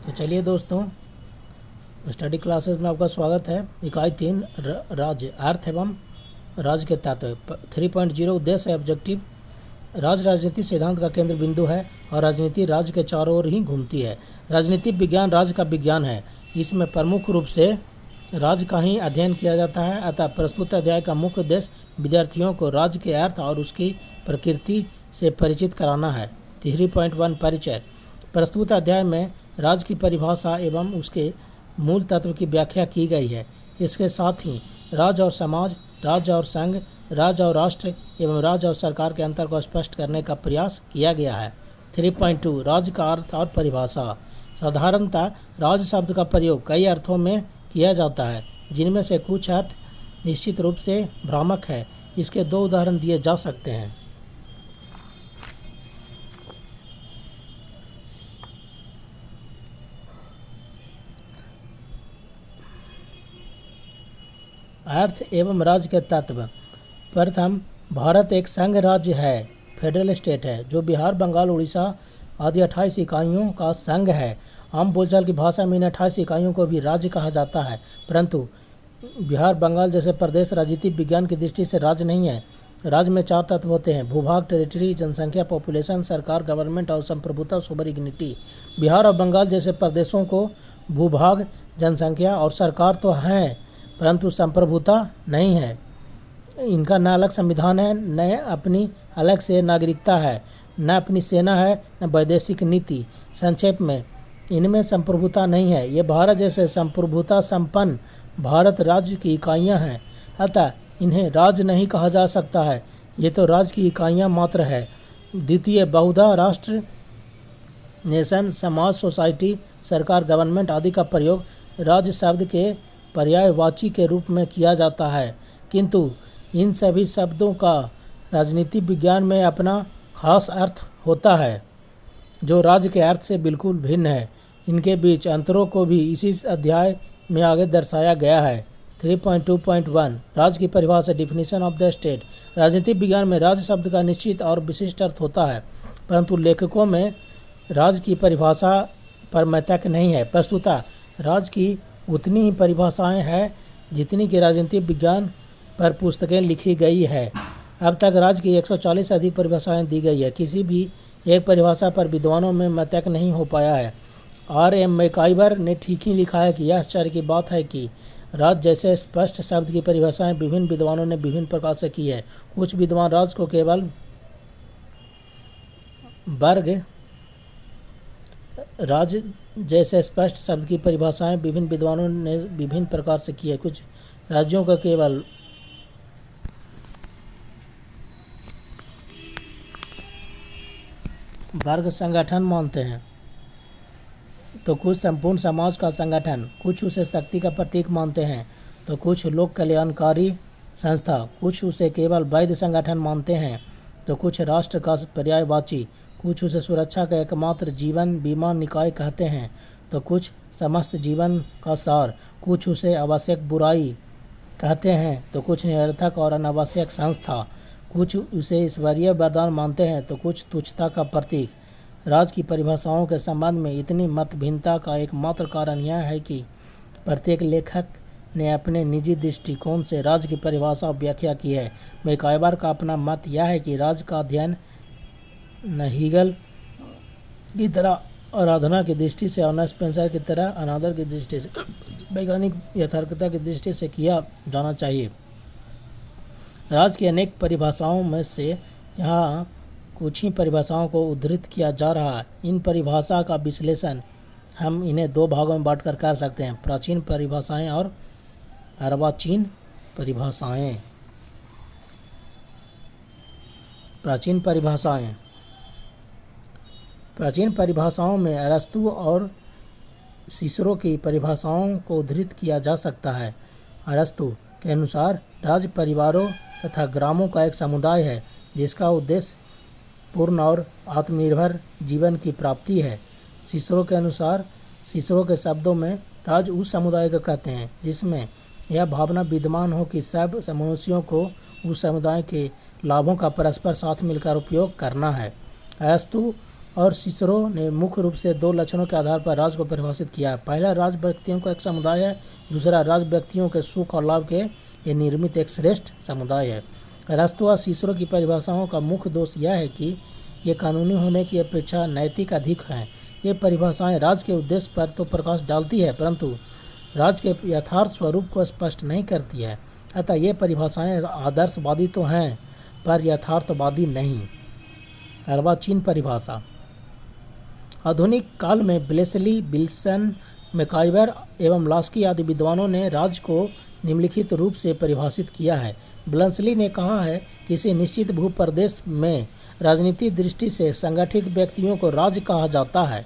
तो चलिए दोस्तों, स्टडी क्लासेस में आपका स्वागत है। इकाई 3 राज्य, अर्थ एवं राज्य के तत्व। 3.0 उद्देश्य है ऑब्जेक्टिव। राज्य राजनीति सिद्धांत का केंद्र बिंदु है और राजनीति राज्य के चारों ओर ही घूमती है। राजनीतिक विज्ञान राज्य का विज्ञान है। इसमें प्रमुख रूप से राज्य का ही अध्ययन किया जाता है। अतः प्रस्तुत अध्याय का मुख्य उद्देश्य विद्यार्थियों को राज्य के अर्थ और उसकी प्रकृति से परिचित कराना है। 3.1 परिचय। प्रस्तुत अध्याय में राज्य की परिभाषा एवं उसके मूल तत्व की व्याख्या की गई है। इसके साथ ही राज्य और समाज, राज्य और संघ, राज्य और राष्ट्र एवं राज्य और सरकार के अंतर को स्पष्ट करने का प्रयास किया गया है। 3.2 राज्य का अर्थ और परिभाषा। साधारणतः राज्य शब्द का प्रयोग कई अर्थों में किया जाता है, जिनमें से कुछ अर्थ निश्चित रूप से भ्रामक है। इसके दो उदाहरण दिए जा सकते हैं। अर्थ एवं राज्य के तत्व। प्रथम, भारत एक संघ राज्य है, फेडरल स्टेट है, जो बिहार, बंगाल, उड़ीसा आदि 28 इकाइयों का संघ है। आम बोलचाल की भाषा में इन 28 इकाइयों को भी राज्य कहा जाता है, परंतु बिहार, बंगाल जैसे प्रदेश राजनीतिक विज्ञान की दृष्टि से राज्य नहीं है। राज्य में 4 तत्व होते हैं: भूभाग, टेरिटरी, जनसंख्या, पॉपुलेशन, सरकार, गवर्नमेंट और संप्रभुता, सुपरिग्निटी। बिहार और बंगाल जैसे प्रदेशों को भूभाग, जनसंख्या और सरकार तो हैं, परंतु संप्रभुता नहीं है। इनका न अलग संविधान है, न अपनी अलग से नागरिकता है, न अपनी सेना है, न वैदेशिक नीति। संक्षेप में, इनमें संप्रभुता नहीं है। ये भारत जैसे संप्रभुता संपन्न भारत राज्य की इकाइयां हैं, अतः इन्हें राज्य नहीं कहा जा सकता है। ये तो राज्य की इकाइयां मात्र है। द्वितीय, बहुधा राष्ट्र, नेशन, समाज, सोसाइटी, सरकार, गवर्नमेंट आदि का प्रयोग राज्य शब्द के पर्यायवाची के रूप में किया जाता है, किंतु इन सभी शब्दों का राजनीतिक विज्ञान में अपना खास अर्थ होता है, जो राज्य के अर्थ से बिल्कुल भिन्न है। इनके बीच अंतरों को भी इसी अध्याय में आगे दर्शाया गया है। 3.2.1 राज्य की परिभाषा, डिफिनीशन ऑफ द स्टेट। राजनीतिक विज्ञान में राज्य शब्द का निश्चित और विशिष्ट अर्थ होता है, परंतु लेखकों में राज्य की परिभाषा पर मैतक नहीं है। प्रस्तुतः राज्य की उतनी ही परिभाषाएं हैं जितनी कि राजनीतिक विज्ञान पर पुस्तकें लिखी गई है। अब तक राज्य की 140 से अधिक परिभाषाएं दी गई है। किसी भी एक परिभाषा पर विद्वानों में मैतक नहीं हो पाया है। R.M. मैकाइवर ने ठीक ही लिखा है कि यह आश्चर्य की बात है कि राज्य जैसे स्पष्ट शब्द की परिभाषाएं विभिन्न विद्वानों ने विभिन्न प्रकार से की है। कुछ विद्वान राज्य को केवल वर्ग, राज्य जैसे स्पष्ट शब्द की परिभाषाएं विभिन्न विद्वानों ने विभिन्न प्रकार से की है। कुछ राज्यों का केवल वर्ग संगठन मानते हैं, तो कुछ संपूर्ण समाज का संगठन, कुछ उसे शक्ति का प्रतीक मानते हैं, तो कुछ लोक कल्याणकारी संस्था, कुछ उसे केवल वैध संगठन मानते हैं, तो कुछ राष्ट्र का पर्यायवाची, कुछ उसे सुरक्षा का एकमात्र जीवन बीमा निकाय कहते हैं, तो कुछ समस्त जीवन का सार, कुछ उसे आवश्यक बुराई कहते हैं, तो कुछ निरर्थक और अनावश्यक संस्था, कुछ उसे ईश्वरीय वरदान मानते हैं, तो कुछ तुच्छता का प्रतीक। राज्य की परिभाषाओं के संबंध में इतनी मत भिन्नता का एकमात्र कारण यह है कि प्रत्येक लेखक ने अपने निजी दृष्टिकोण से राज्य की परिभाषा और व्याख्या की है। मैकाइवर का अपना मत यह है कि राज्य का अध्ययन न हीगल की तरह आराधना की दृष्टि से और न स्पेंसर की तरह अनादर की दृष्टि से, वैज्ञानिक यथार्थता की दृष्टि से किया जाना चाहिए। राज्य की अनेक परिभाषाओं में से यहाँ कुछ ही परिभाषाओं को उद्धृत किया जा रहा है। इन परिभाषा का विश्लेषण हम इन्हें 2 भागों में बांटकर कर सकते हैं: प्राचीन परिभाषाएं और अर्वाचीन परिभाषाएं। प्राचीन परिभाषाएं। प्राचीन परिभाषाओं में अरस्तु और सिसरो की परिभाषाओं को उद्धृत किया जा सकता है। अरस्तु के अनुसार राज्य परिवारों तथा ग्रामों का एक समुदाय है, जिसका उद्देश्य पूर्ण और आत्मनिर्भर जीवन की प्राप्ति है। सिसरो के अनुसार, सिसरो के शब्दों में, राज्य उस समुदाय को कहते हैं जिसमें यह भावना विद्यमान हो कि सब मनुष्यों को उस समुदाय के लाभों का परस्पर साथ मिलकर उपयोग करना है। अरस्तु और सिसरो ने मुख्य रूप से दो लक्षणों के आधार पर राज्य को परिभाषित किया है। पहला, राज्य व्यक्तियों का एक समुदाय है। दूसरा, राज्य व्यक्तियों के सुख और लाभ के लिए निर्मित एक श्रेष्ठ समुदाय है। अरस्तू सिसरो की परिभाषाओं का मुख्य दोष यह है कि ये कानूनी होने की अपेक्षा नैतिक अधिक हैं। ये परिभाषाएं राज्य के उद्देश्य पर तो प्रकाश डालती है, परंतु राज्य के यथार्थ स्वरूप को स्पष्ट नहीं करती है। अतः ये परिभाषाएं आदर्शवादी तो हैं, पर यथार्थवादी नहीं। अर्वाचीन परिभाषा। आधुनिक काल में ब्लेसली, विल्सन, मैकाइवर एवं लास्की आदि विद्वानों ने राज्य को निम्नलिखित रूप से परिभाषित किया है। ब्लेसली ने कहा है, किसी निश्चित भूप्रदेश में राजनीतिक दृष्टि से संगठित व्यक्तियों को राज्य कहा जाता है।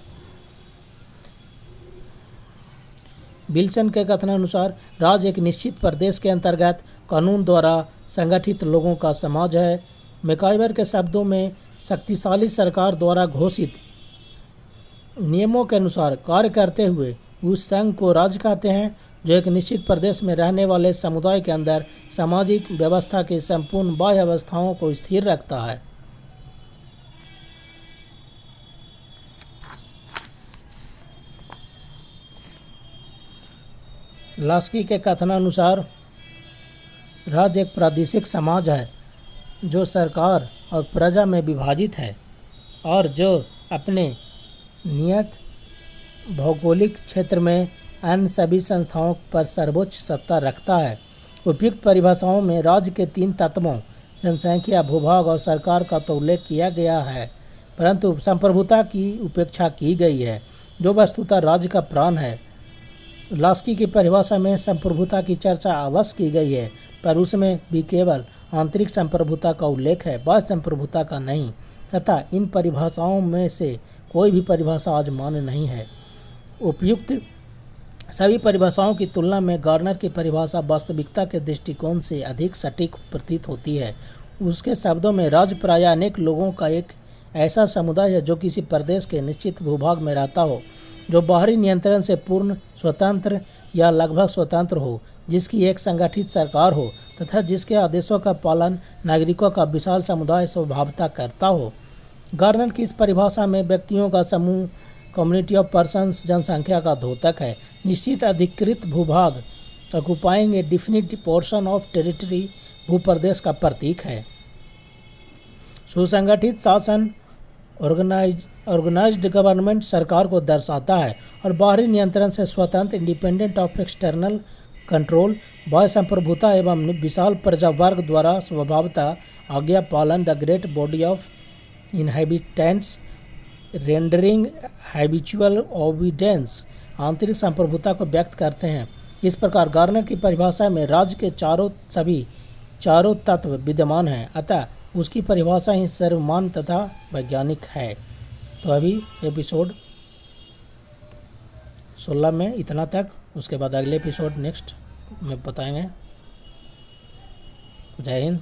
विल्सन के कथनानुसार राज्य एक निश्चित प्रदेश के अंतर्गत कानून द्वारा संगठित लोगों का समाज है। मैकाइवर के शब्दों में शक्तिशाली सरकार द्वारा घोषित नियमों के अनुसार कार्य करते हुए उस संघ को राज्य कहते हैं, जो एक निश्चित प्रदेश में रहने वाले समुदाय के अंदर सामाजिक व्यवस्था की संपूर्ण बाह्य अवस्थाओं को स्थिर रखता है। लास्की के कथनानुसार राज्य एक प्रादेशिक समाज है जो सरकार और प्रजा में विभाजित है और जो अपने नियत भौगोलिक क्षेत्र में अन्य सभी संस्थाओं पर सर्वोच्च सत्ता रखता है। उपयुक्त परिभाषाओं में राज्य के 3 तत्वों जनसंख्या, भूभाग और सरकार का तो उल्लेख किया गया है, परंतु संप्रभुता की उपेक्षा की गई है, जो वस्तुतः राज्य का प्राण है। लास्की की परिभाषा में संप्रभुता की चर्चा अवश्य की गई है, पर उसमें भी केवल आंतरिक संप्रभुता का उल्लेख है, बाह्य संप्रभुता का नहीं। तथा इन परिभाषाओं में से कोई भी परिभाषा आज मान्य नहीं है। उपयुक्त सभी परिभाषाओं की तुलना में गार्नर की परिभाषा वास्तविकता के दृष्टिकोण से अधिक सटीक प्रतीत होती है। उसके शब्दों में राज्य प्रायः अनेक लोगों का एक ऐसा समुदाय है जो किसी प्रदेश के निश्चित भूभाग में रहता हो, जो बाहरी नियंत्रण से पूर्ण स्वतंत्र या लगभग स्वतंत्र हो, जिसकी एक संगठित सरकार हो तथा जिसके आदेशों का पालन नागरिकों का विशाल समुदाय स्वभावतः करता हो। गार्नर की इस परिभाषा में व्यक्तियों का समूह, कम्युनिटी ऑफ पर्सन्स, जनसंख्या का द्योतक है। निश्चित अधिकृत भूभाग, occupying A definite portion of territory, भूप्रदेश का प्रतीक है। सुसंगठित शासन, ऑर्गेनाइज्ड गवर्नमेंट, सरकार को दर्शाता है और बाहरी नियंत्रण से स्वतंत्र, इंडिपेंडेंट ऑफ एक्सटर्नल कंट्रोल, बाह्य संप्रभुता एवं विशाल प्रजा वर्ग द्वारा स्वभावतः आज्ञा पालन, the great body of inhabitants rendering habitual obedience, आंतरिक संप्रभुता को व्यक्त करते हैं। इस प्रकार गार्नर की परिभाषा में राज्य के सभी चारों तत्व विद्यमान हैं, अतः उसकी परिभाषा ही सर्वमान्य तथा वैज्ञानिक है। तो अभी एपिसोड 16 में इतना तक, उसके बाद अगले एपिसोड नेक्स्ट में बताएंगे। जय हिंद।